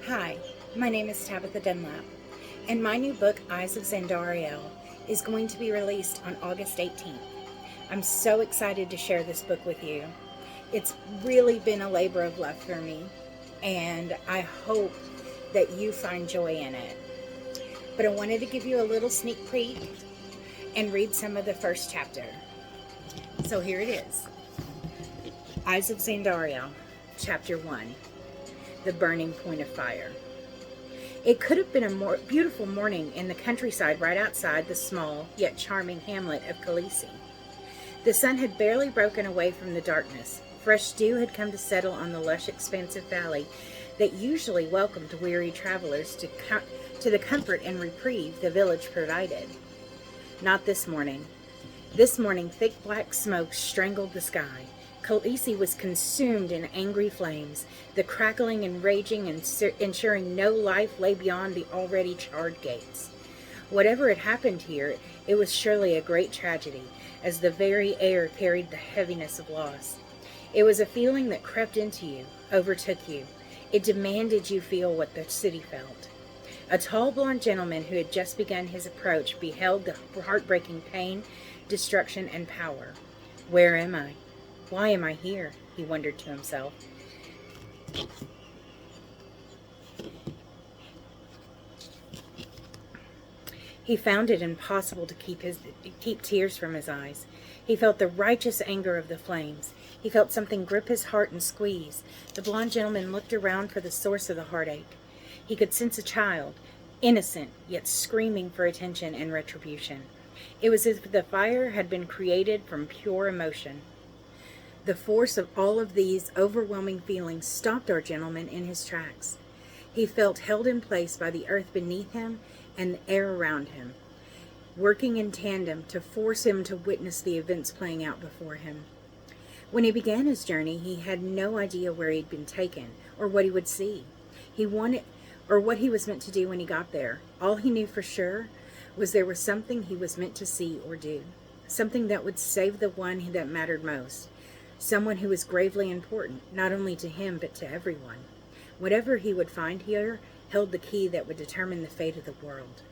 Hi, my name is Tabitha Dunlap, and my new book, Eyes of Xandarelle, is going to be released on August 18th. I'm so excited to share this book with you. It's really been a labor of love for me, and I hope that you find joy in it. But I wanted to give you a little sneak peek and read some of the first chapter. So here it is. Eyes of Xandarelle, Chapter 1, The Burning Point of Fire. It could have been a more beautiful morning in the countryside right outside the small yet charming hamlet of Khaleesi. The sun had barely broken away from the darkness. Fresh dew had come to settle on the lush, expansive valley that usually welcomed weary travelers to the comfort and reprieve the village provided. Not this morning. This morning, thick black smoke strangled the sky. Khaleesi was consumed in angry flames, the crackling and raging ensuring no life lay beyond the already charred gates. Whatever had happened here, it was surely a great tragedy, as the very air carried the heaviness of loss. It was a feeling that crept into you, overtook you. It demanded you feel what the city felt. A tall blond gentleman who had just begun his approach beheld the heartbreaking pain, destruction, and power. Where am I? Why am I here? He wondered to himself. He found it impossible to keep tears from his eyes. He felt the righteous anger of the flames. He felt something grip his heart and squeeze. The blond gentleman looked around for the source of the heartache. He could sense a child, innocent, yet screaming for attention and retribution. It was as if the fire had been created from pure emotion. The force of all of these overwhelming feelings stopped our gentleman in his tracks. He felt held in place by the earth beneath him and the air around him, working in tandem to force him to witness the events playing out before him. When he began his journey, he had no idea where he'd been taken or what he would see. Or what he was meant to do when he got there. All he knew for sure was there was something he was meant to see or do, something that would save the one that mattered most. Someone who was gravely important, not only to him, but to everyone. Whatever he would find here held the key that would determine the fate of the world.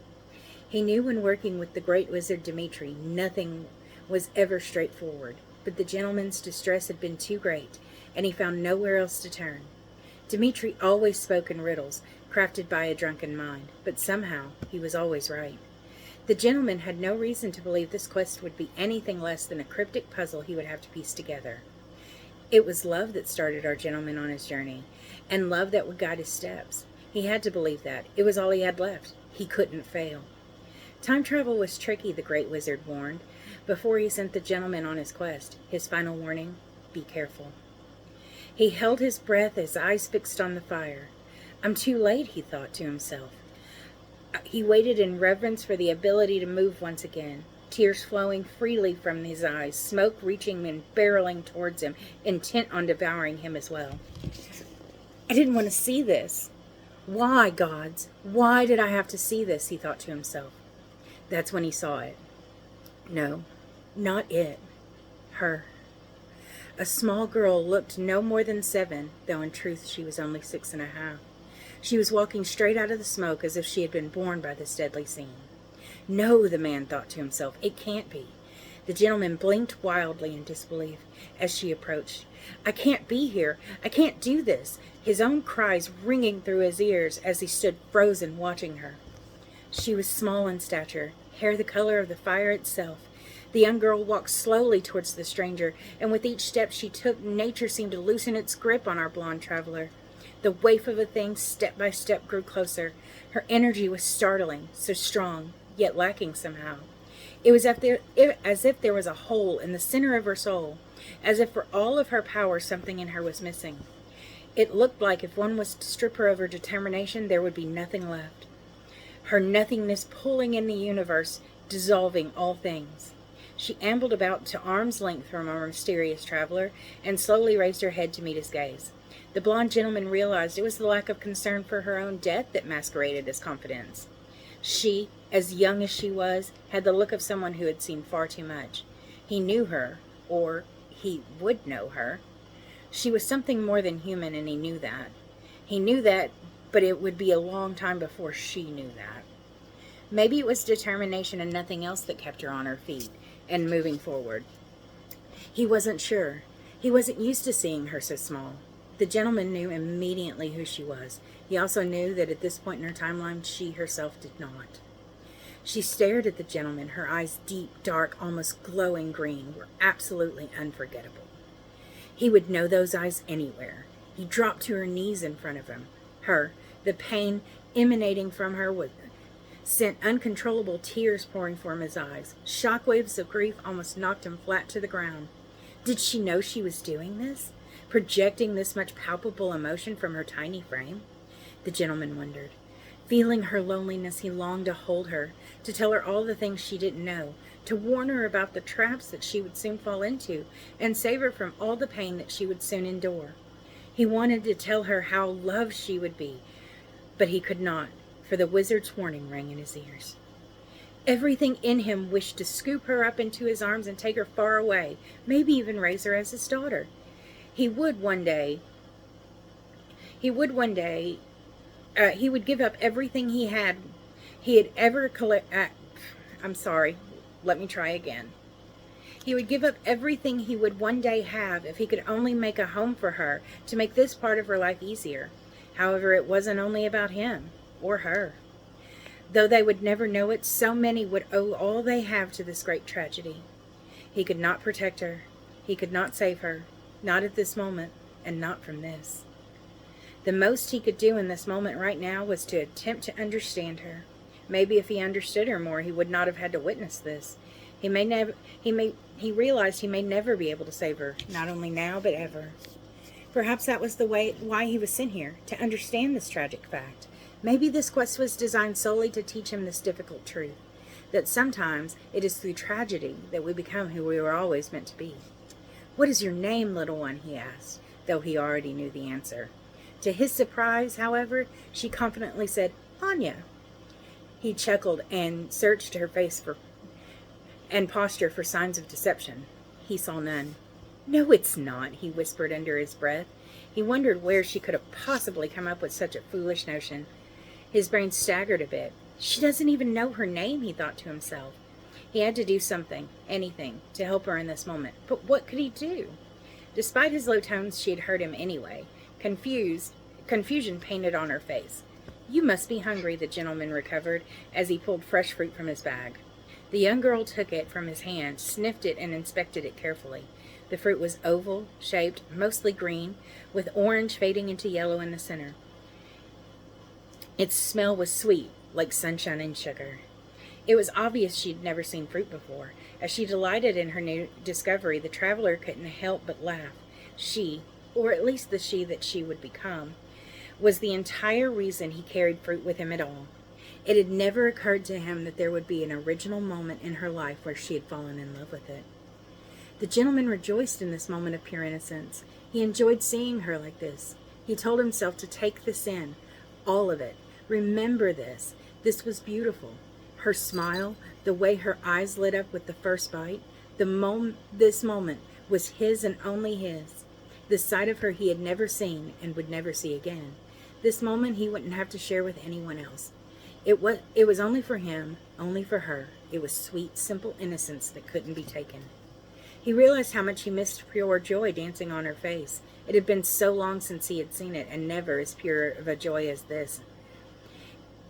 He knew when working with the great wizard Dimitri, nothing was ever straightforward, but the gentleman's distress had been too great, and he found nowhere else to turn. Dimitri always spoke in riddles, crafted by a drunken mind, but somehow he was always right. The gentleman had no reason to believe this quest would be anything less than a cryptic puzzle he would have to piece together. It was love that started our gentleman on his journey, and love that would guide his steps. He had to believe that. It was all he had left. He couldn't fail. Time travel was tricky, the great wizard warned, before he sent the gentleman on his quest. His final warning, be careful. He held his breath, his eyes fixed on the fire. I'm too late, he thought to himself. He waited in reverence for the ability to move once again. Tears flowing freely from his eyes, smoke reaching and barreling towards him, intent on devouring him as well. I didn't want to see this. Why, gods? Why did I have to see this? He thought to himself. That's when he saw it. No, not it. Her. A small girl looked no more than 7, though in truth she was only 6.5. She was walking straight out of the smoke as if she had been born by this deadly scene. No, the man thought to himself, it can't be. The gentleman blinked wildly in disbelief as she approached. I can't be here. I can't do this. His own cries ringing through his ears as he stood frozen watching her. She was small in stature, hair the color of the fire itself. The young girl walked slowly towards the stranger, and with each step she took, nature seemed to loosen its grip on our blonde traveler. The waif of a thing, step by step, grew closer. Her energy was startling, so strong, yet lacking somehow. It was as if there was a hole in the center of her soul, as if for all of her power something in her was missing. It looked like if one was to strip her of her determination, there would be nothing left. Her nothingness pulling in the universe, dissolving all things. She ambled about to arm's length from our mysterious traveler, and slowly raised her head to meet his gaze. The blond gentleman realized it was the lack of concern for her own death that masqueraded as confidence. She, as young as she was, had the look of someone who had seen far too much. He knew her, or he would know her. She was something more than human, and he knew that. He knew that, but it would be a long time before she knew that. Maybe it was determination and nothing else that kept her on her feet and moving forward. He wasn't sure. He wasn't used to seeing her so small. The gentleman knew immediately who she was. He also knew that at this point in her timeline, she herself did not. She stared at the gentleman. Her eyes, deep, dark, almost glowing green, were absolutely unforgettable. He would know those eyes anywhere. He dropped to her knees in front of him. The pain emanating from her sent uncontrollable tears pouring from his eyes. Shockwaves of grief almost knocked him flat to the ground. Did she know she was doing this? Projecting this much palpable emotion from her tiny frame? The gentleman wondered. Feeling her loneliness, he longed to hold her, to tell her all the things she didn't know, to warn her about the traps that she would soon fall into, and save her from all the pain that she would soon endure. He wanted to tell her how loved she would be, but he could not, for the wizard's warning rang in his ears. Everything in him wished to scoop her up into his arms and take her far away, maybe even raise her as his daughter. He would give up everything he had ever collected. Let me try again. He would give up everything he would one day have if he could only make a home for her, to make this part of her life easier. However, it wasn't only about him or her. Though they would never know it, so many would owe all they have to this great tragedy. He could not protect her. He could not save her. Not at this moment, and not from this. The most he could do in this moment right now was to attempt to understand her. Maybe if he understood her more, he would not have had to witness this. He realized he may never be able to save her, not only now, but ever. Perhaps that was why he was sent here, to understand this tragic fact. Maybe this quest was designed solely to teach him this difficult truth, that sometimes it is through tragedy that we become who we were always meant to be. "What is your name, little one?" he asked, though he already knew the answer. To his surprise, however, she confidently said, "Anya." He chuckled and searched her face and posture for signs of deception. He saw none. "No, it's not," he whispered under his breath. He wondered where she could have possibly come up with such a foolish notion. His brain staggered a bit. She doesn't even know her name, he thought to himself. He had to do something, anything, to help her in this moment. But what could he do? Despite his low tones, she had heard him anyway. Confusion painted on her face. "You must be hungry," the gentleman recovered as he pulled fresh fruit from his bag. The young girl took it from his hand, sniffed it, and inspected it carefully. The fruit was oval, shaped, mostly green, with orange fading into yellow in the center. Its smell was sweet, like sunshine and sugar. It was obvious she'd never seen fruit before. As she delighted in her new discovery, the traveler couldn't help but laugh. She, or at least the she that she would become, was the entire reason he carried fruit with him at all. It had never occurred to him that there would be an original moment in her life where she had fallen in love with it. The gentleman rejoiced in this moment of pure innocence. He enjoyed seeing her like this. He told himself to take this in, all of it. Remember this. This was beautiful. Her smile, the way her eyes lit up with the first bite, this moment was his and only his. The sight of her he had never seen and would never see again. This moment he wouldn't have to share with anyone else. It was only for him, only for her. It was sweet, simple innocence that couldn't be taken. He realized how much he missed pure joy dancing on her face. It had been so long since he had seen it, and never as pure of a joy as this.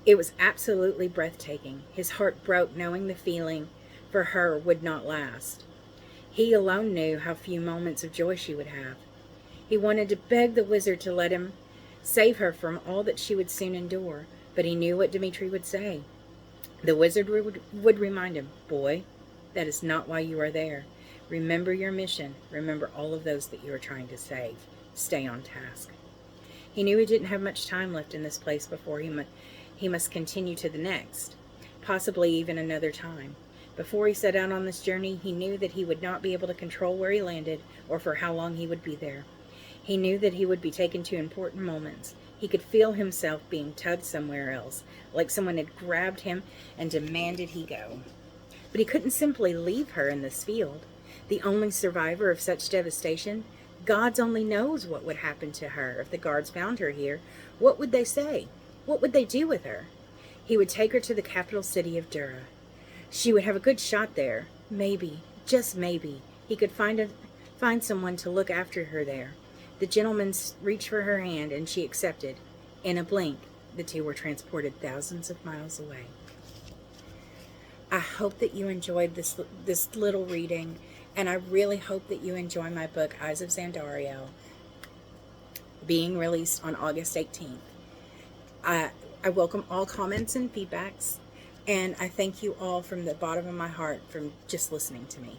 It was absolutely breathtaking. His heart broke knowing the feeling for her would not last. He alone knew how few moments of joy she would have. He wanted to beg the wizard to let him save her from all that she would soon endure, but he knew what Dmitri would say. The wizard would remind him, "Boy, that is not why you are there. Remember your mission. Remember all of those that you are trying to save. Stay on task." He knew he didn't have much time left in this place before he must continue to the next, possibly even another time. Before he set out on this journey, he knew that he would not be able to control where he landed or for how long he would be there. He knew that he would be taken to important moments. He could feel himself being tugged somewhere else, like someone had grabbed him and demanded he go. But he couldn't simply leave her in this field. The only survivor of such devastation, Gods only knows what would happen to her if the guards found her here. What would they say? What would they do with her? He would take her to the capital city of Dura. She would have a good shot there. Maybe, just maybe, he could find someone to look after her there. The gentleman reached for her hand, and she accepted. In a blink, the two were transported thousands of miles away. I hope that you enjoyed this little reading, and I really hope that you enjoy my book, Eyes of Xandarelle, being released on August 18th. I welcome all comments and feedbacks, and I thank you all from the bottom of my heart from just listening to me.